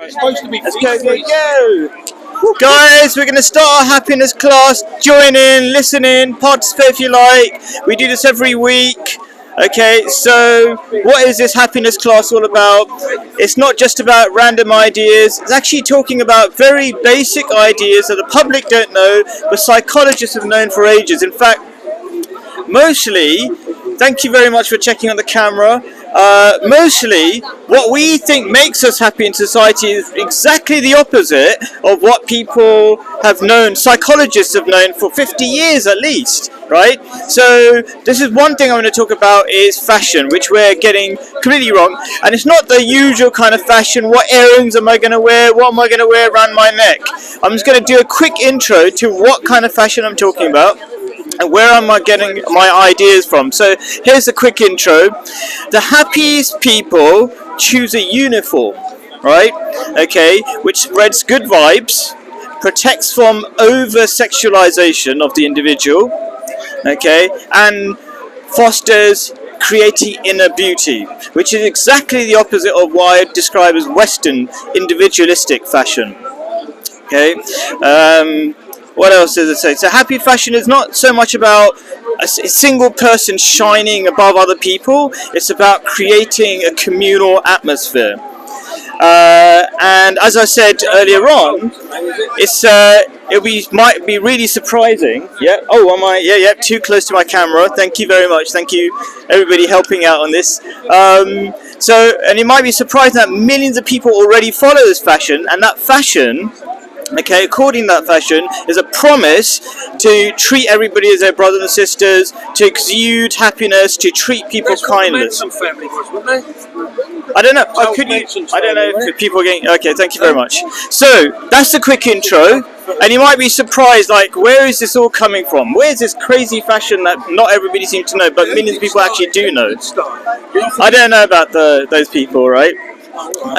Let's go. Guys, we're going to start our happiness class. Join in, listen in, participate if you like. We do this every week. Okay, so what is this happiness class all about? It's not just about random ideas. It's actually talking about very basic ideas that the public don't know, but psychologists have known for ages. In fact, mostly, thank you very much for checking on the camera. Mostly, what we think makes us happy in society is exactly the opposite of what people have known, psychologists have known for 50 years at least, right? So this is one thing I want to talk about is fashion, which we're getting completely wrong. And it's not the usual kind of fashion. What earrings am I going to wear? What am I going to wear around my neck? I'm just going to do a quick intro to what kind of fashion I'm talking about and where am I getting my ideas from. So here's a quick intro. The happiest people choose a uniform, right? Okay, which spreads good vibes, protects from over-sexualization of the individual, okay, and fosters creating inner beauty, which is exactly the opposite of what I describe as Western individualistic fashion. Okay. What else does it say? So happy fashion is not so much about a single person shining above other people. It's about creating a communal atmosphere. And as I said earlier on, might be really surprising. Yeah. Oh, am I? Yeah. Too close to my camera. Thank you very much. Thank you, everybody, helping out on this. And it might be surprising that millions of people already follow this fashion, and that fashion. Okay, according to that fashion, is a promise to treat everybody as their brothers and sisters, to exude happiness, to treat people kindly. I don't know. I don't know if people are getting. Okay, thank you very much. So that's a quick intro, and you might be surprised, like, where is this all coming from? Where is this crazy fashion that not everybody seems to know, but millions of people actually do know? I don't know about those people, right?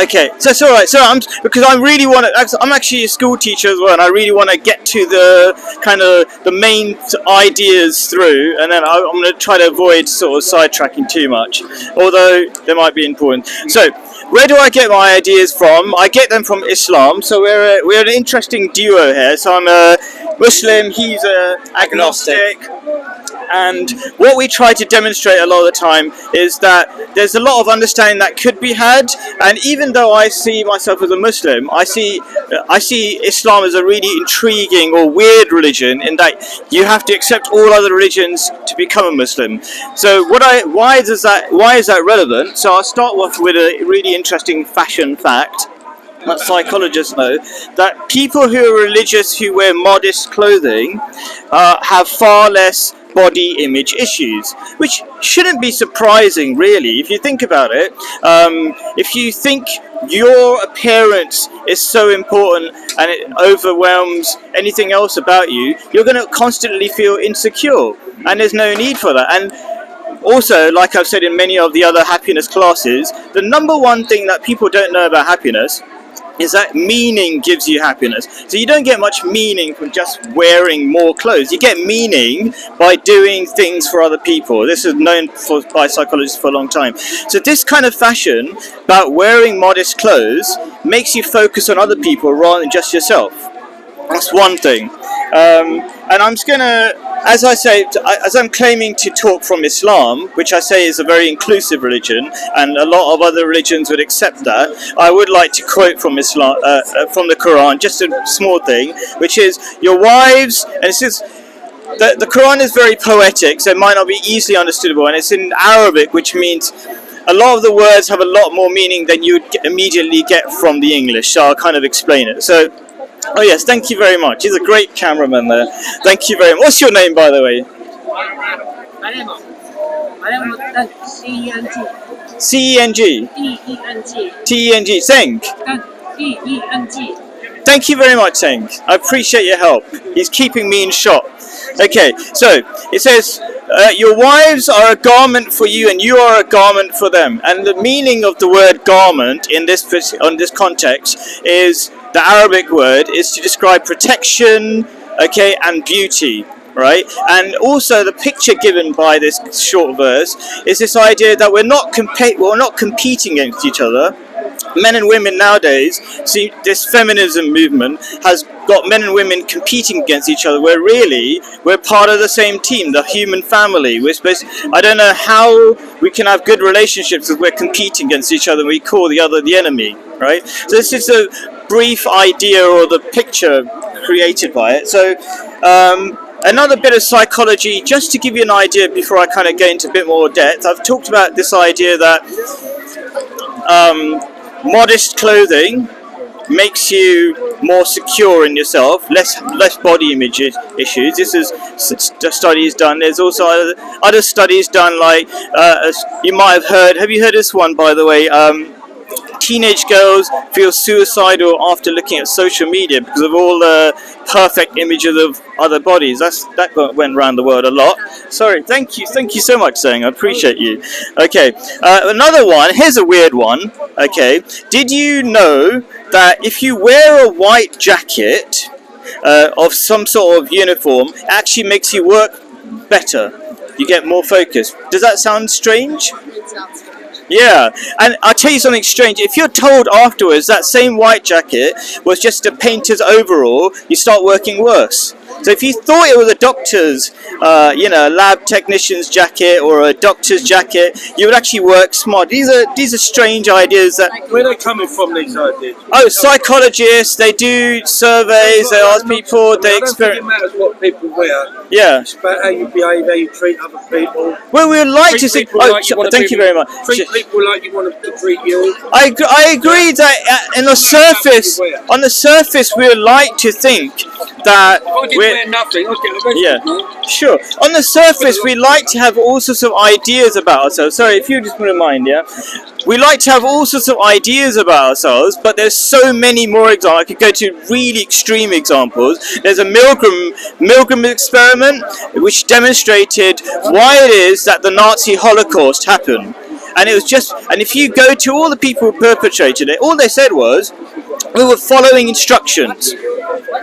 Okay, so it's all right. So I'm actually a school teacher as well, and I really want to get to the kind of the main ideas through, and then I'm going to try to avoid sort of sidetracking too much, although they might be important. So, where do I get my ideas from? I get them from Islam. So we're an interesting duo here. So I'm a Muslim, he's a agnostic. And what we try to demonstrate a lot of the time is that there's a lot of understanding that could be had, and even though I see myself as a Muslim, I see Islam as a really intriguing or weird religion in that you have to accept all other religions to become a Muslim. So why is that relevant? So I'll start off with a really interesting fashion fact that psychologists know, that people who are religious who wear modest clothing have far less body image issues, which shouldn't be surprising really if you think about it. If you think your appearance is so important and it overwhelms anything else about you, you're going to constantly feel insecure, and there's no need for that. And also, like I've said in many of the other happiness classes, the number one thing that people don't know about happiness is that meaning gives you happiness. So you don't get much meaning from just wearing more clothes. You get meaning by doing things for other people. This is known by psychologists for a long time. So this kind of fashion about wearing modest clothes makes you focus on other people rather than just yourself. That's one thing. And I'm just going to, as I say, as I'm claiming to talk from Islam, which I say is a very inclusive religion, and a lot of other religions would accept that, I would like to quote from Islam, from the Quran, just a small thing, which is, your wives, and it says, the Quran is very poetic, so it might not be easily understandable, and it's in Arabic, which means a lot of the words have a lot more meaning than you would immediately get from the English, so I'll kind of explain it. So, oh yes, thank you very much. He's a great cameraman there. Thank you very much. What's your name, by the way? C-E-N-G. T-E-N-G. Seng. Thank you very much, Seng. I appreciate your help. He's keeping me in shot. Okay, so it says, your wives are a garment for you and you are a garment for them. And the meaning of the word garment in this context is, the Arabic word is to describe protection, okay, and beauty, right? And also the picture given by this short verse is this idea that we're not competing against each other, men and women nowadays see this feminism movement has got men and women competing against each other, where really we're part of the same team, the human family. We're supposed I don't know how we can have good relationships if we're competing against each other and we call the other the enemy, right? So this is a brief idea or the picture created by it. So another bit of psychology, just to give you an idea before I kind of go into a bit more depth. I've talked about this idea that modest clothing makes you more secure in yourself, less body image issues. This is studies done. There's also other studies done, like as you might have heard. Have you heard this one, by the way? Teenage girls feel suicidal after looking at social media because of all the perfect images of other bodies. That went around the world a lot. Sorry, thank you so much, saying I appreciate you. Okay, another one. Here's a weird one. Okay, did you know that if you wear a white jacket of some sort of uniform, it actually makes you work better? You get more focus. Does that sound strange? It sounds strange. Yeah, and I'll tell you something strange. If you're told afterwards that same white jacket was just a painter's overall, you start working worse. So if you thought it was a doctor's, lab technician's jacket or a doctor's jacket, you would actually work smart. These are strange ideas that. Where are they coming from? These ideas? Oh, psychologists. They do surveys. They ask people. They experiment. It matters what people wear. Yeah. It's about how you behave, how you treat other people. Well, we would like to see. Oh, thank you very much. Treat people like you want them to treat you. I agree that on the surface, we would like to think that wear nothing. Yeah, sure. On the surface, we like to have all sorts of ideas about ourselves. Sorry, if you just wouldn't mind, yeah. We like to have all sorts of ideas about ourselves, but there's so many more examples. I could go to really extreme examples. There's a Milgram experiment which demonstrated why it is that the Nazi Holocaust happened. And it was and if you go to all the people who perpetrated it, all they said was, we were following instructions.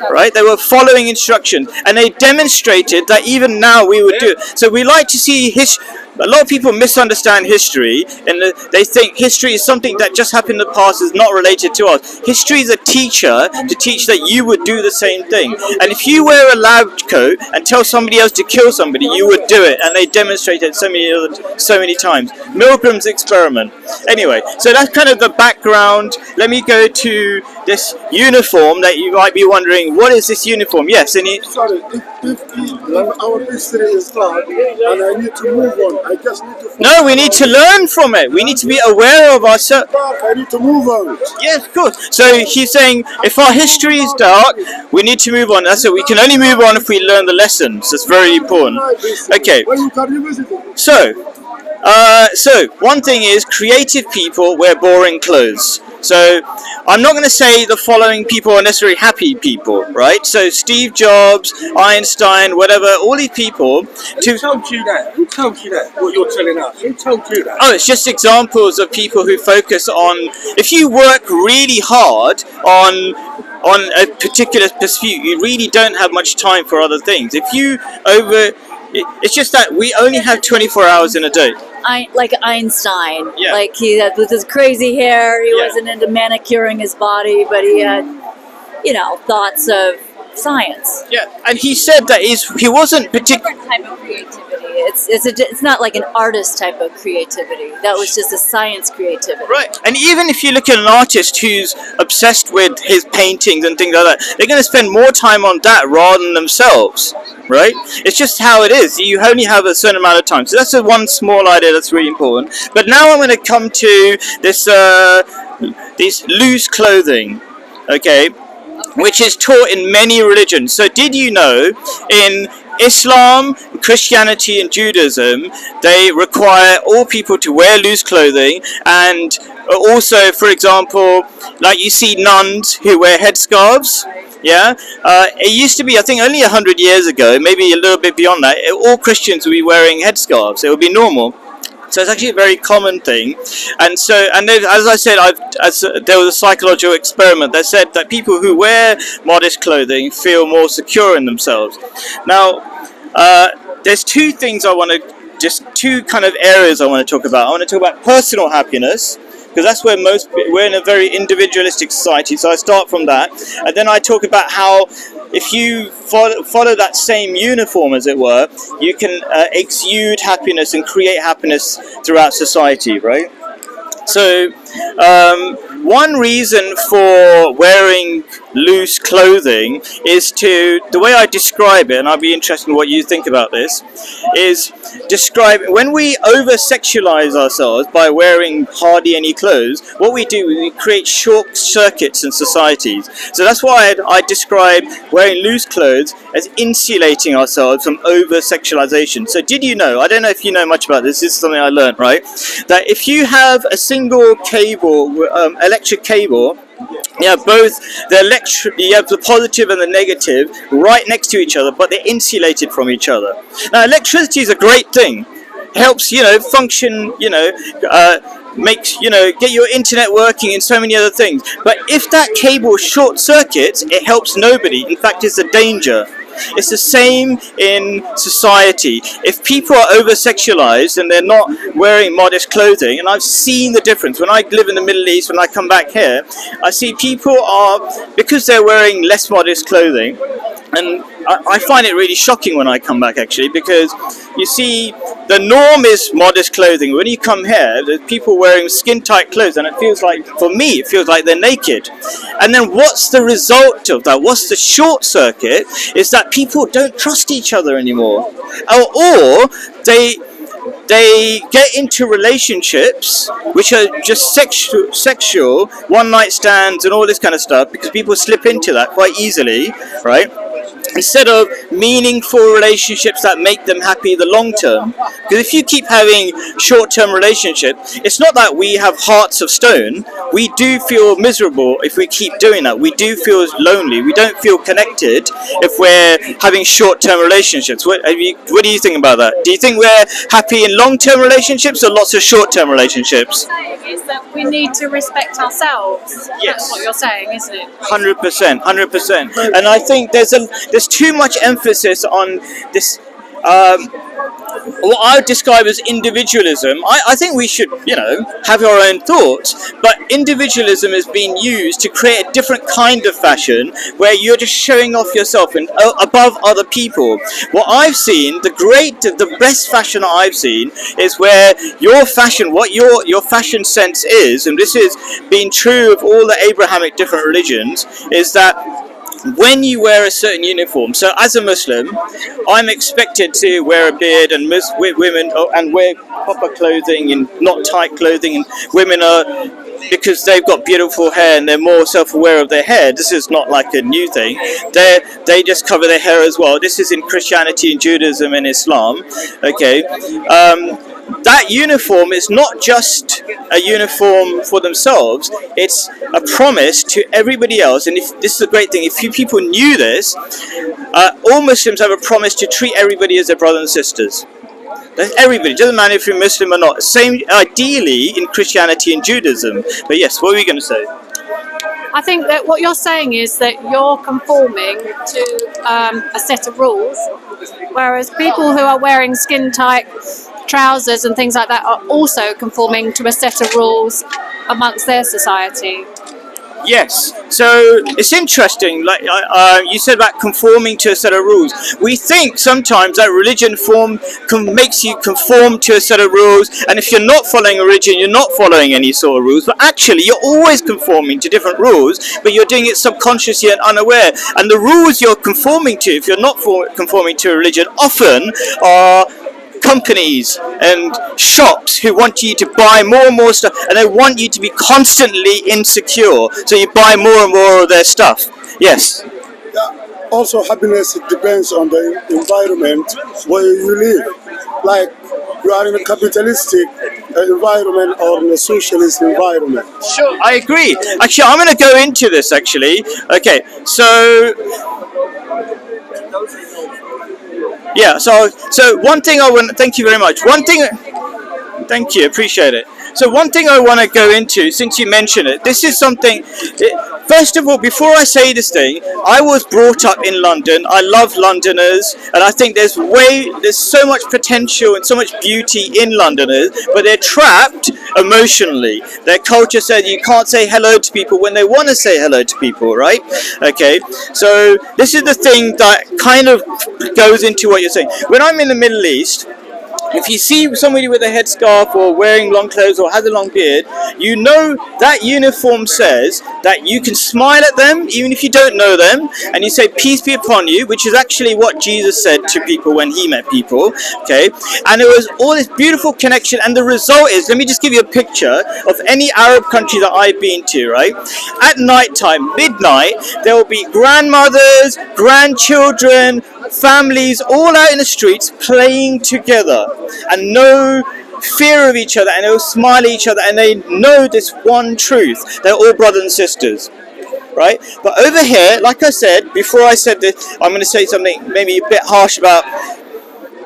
Right? They were following instructions, and they demonstrated that even now we would do it. So we like to see history. A lot of people misunderstand history, and they think history is something that just happened in the past, is not related to us. History is a teacher to teach that you would do the same thing. And if you wear a lab coat and tell somebody else to kill somebody, you would do it. And they demonstrated so many times. Milgram's experiment. Anyway, so that's kind of the background. Let me go to this uniform that you might be wondering, what is this uniform? Yes, and Sorry, if our history is hard and I need to move on, I just need to... No, we need to learn from it. We need to be aware of ourselves. I need to move on. Yes, of course. So he's saying, if our history is dark, we need to move on. That's it. We can only move on if we learn the lessons. That's very important. Okay. So one thing is, creative people wear boring clothes. So I'm not going to say the following people are necessarily happy people, right? So Steve Jobs, Einstein, whatever, all these people. Who told you that? Who told you that? What you're telling us? Who told you that? Oh, it's just examples of people who focus on. If you work really hard on a particular pursuit, you really don't have much time for other things. It's just that we only have 24 hours in a day. Like Einstein, Yeah. like he had with his crazy hair, he wasn't into manicuring his body, but he had, thoughts of science. Yeah, and he said that he wasn't particularly. Different type of creativity. It's not like an artist type of creativity. That was just a science creativity. Right, and even if you look at an artist who's obsessed with his paintings and things like that, they're going to spend more time on that rather than themselves, right? It's just how it is. You only have a certain amount of time. So that's the one small idea that's really important. But now I'm going to come to this loose clothing, okay, which is taught in many religions. So did you know in Islam, Christianity and Judaism, they require all people to wear loose clothing, and also, for example, like you see nuns who wear headscarves. Yeah, it used to be, I think, only 100 years ago, maybe a little bit beyond that, all Christians would be wearing headscarves. It would be normal. So it's actually a very common thing, and as I said, there was a psychological experiment that said that people who wear modest clothing feel more secure in themselves. Now, there's two things two kind of areas I want to talk about. I want to talk about personal happiness, because that's where we're in a very individualistic society. So I start from that, and then I talk about how if you follow that same uniform, as it were, you can exude happiness and create happiness throughout society, right? So one reason for wearing loose clothing is the way I describe it, and I'd be interested in what you think about this, is describe when we over-sexualize ourselves by wearing hardly any clothes. What we do is we create short circuits in societies. So that's why I describe wearing loose clothes as insulating ourselves from over-sexualization. So did you know, I don't know if you know much about this, this is something I learned, right, that if you have a single cable, electric cable, you have both you have the positive and the negative right next to each other, but they're insulated from each other. Now, electricity is a great thing. It helps, function, makes, get your internet working and so many other things. But if that cable short circuits, it helps nobody. In fact, it's a danger. It's the same in society. If people are over-sexualized and they're not wearing modest clothing, and I've seen the difference. When I live in the Middle East, when I come back here, I see people because they're wearing less modest clothing, and I find it really shocking when I come back, actually, because you see the norm is modest clothing. When you come here, there's people wearing skin-tight clothes, and it feels like, for me, it feels like they're naked. And then what's the result of that? What's the short circuit? Is that people don't trust each other anymore. Or they get into relationships which are just sexual, one-night stands and all this kind of stuff, because people slip into that quite easily, right? Instead of meaningful relationships that make them happy in the long term. Because if you keep having short-term relationships, it's not that we have hearts of stone. We do feel miserable if we keep doing that. We do feel lonely. We don't feel connected if we're having short-term relationships. What do you think about that? Do you think we're happy in long-term relationships or lots of short-term relationships? Is that we need to respect ourselves. Yes. That's what you're saying, isn't it? 100%, 100%. And I think there's too much emphasis on this, what I would describe as individualism. I think we should, have our own thoughts, but individualism is being used to create a different kind of fashion where you're just showing off yourself and above other people. What I've seen, the best fashion I've seen is where your fashion, what your fashion sense is, and this is being true of all the Abrahamic different religions, is that when you wear a certain uniform, so as a Muslim, I'm expected to wear a beard, and women and wear proper clothing and not tight clothing, and women are, because they've got beautiful hair and they're more self-aware of their hair. This is not like a new thing. They just cover their hair as well. This is in Christianity and Judaism and Islam. Okay. That uniform is not just a uniform for themselves, it's a promise to everybody else. And if this is a great thing, if people knew this, all Muslims have a promise to treat everybody as their brothers and sisters. Everybody, doesn't matter if you're Muslim or not. Same ideally in Christianity and Judaism. But yes, what were you going to say? I think that what you're saying is that you're conforming to a set of rules, whereas people who are wearing skin-tight trousers and things like that are also conforming to a set of rules amongst their society. Yes, so it's interesting, like you said about conforming to a set of rules. We think sometimes that religion makes you conform to a set of rules, and if you're not following a religion, you're not following any sort of rules, but actually you're always conforming to different rules, but you're doing it subconsciously and unaware. And the rules you're conforming to, if you're not conforming to a religion, often are companies and shops who want you to buy more and more stuff, and they want you to be constantly insecure, so you buy more and more of their stuff. Yes. Yeah. Also, happiness, it depends on the environment where you live. Like, you are in a capitalistic environment or in a socialist environment. Sure, I agree. Actually, I'm going to go into this, actually. Okay, so yeah, so one thing I want, thank you very much. One thing, thank you, appreciate it. So one thing I want to go into, since you mentioned it, this is something. First of all, before I say this thing, I was brought up in London. I love Londoners, and I think there's so much potential and so much beauty in Londoners, but they're trapped emotionally. Their culture says you can't say hello to people when they want to say hello to people, right? Okay, so this is the thing that kind of goes into what you're saying. When I'm in the Middle East, if you see somebody with a headscarf or wearing long clothes or has a long beard, you know that uniform says that you can smile at them even if you don't know them, and you say peace be upon you, which is actually what Jesus said to people when he met people. Okay, and it was all this beautiful connection, and the result is, let me just give you a picture of any Arab country that I've been to, right? At night time, midnight, there will be grandmothers, grandchildren, families all out in the streets playing together, and no fear of each other, and they'll smile at each other, and they know this one truth: they're all brothers and sisters, right? But over here, like I said before, I said this, I'm going to say something maybe a bit harsh about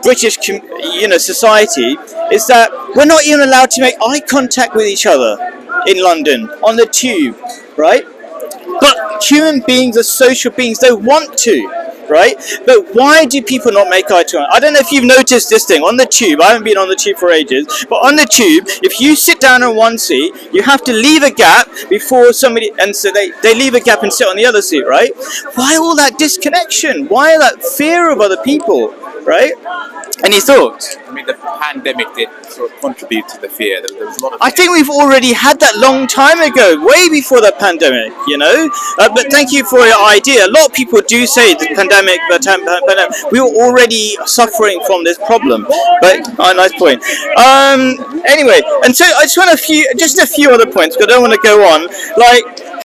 British, society, is that we're not even allowed to make eye contact with each other in London on the tube, right? But human beings are social beings; they want to. Right? But why do people not make eye contact? I don't know if you've noticed this thing on the tube. I haven't been on the tube for ages, but on the tube, if you sit down on one seat, you have to leave a gap before somebody, and so they leave a gap and sit on the other seat, right? Why all that disconnection? Why that fear of other people, right? Any thoughts? I mean, the pandemic did sort of contribute to the fear. There was a lot of. I think we've already had that long time ago, way before the pandemic, But thank you for your idea. A lot of people do say the pandemic, we were already suffering from this problem. But nice point. Anyway, and so I just want a few other points because I don't want to go on. Like,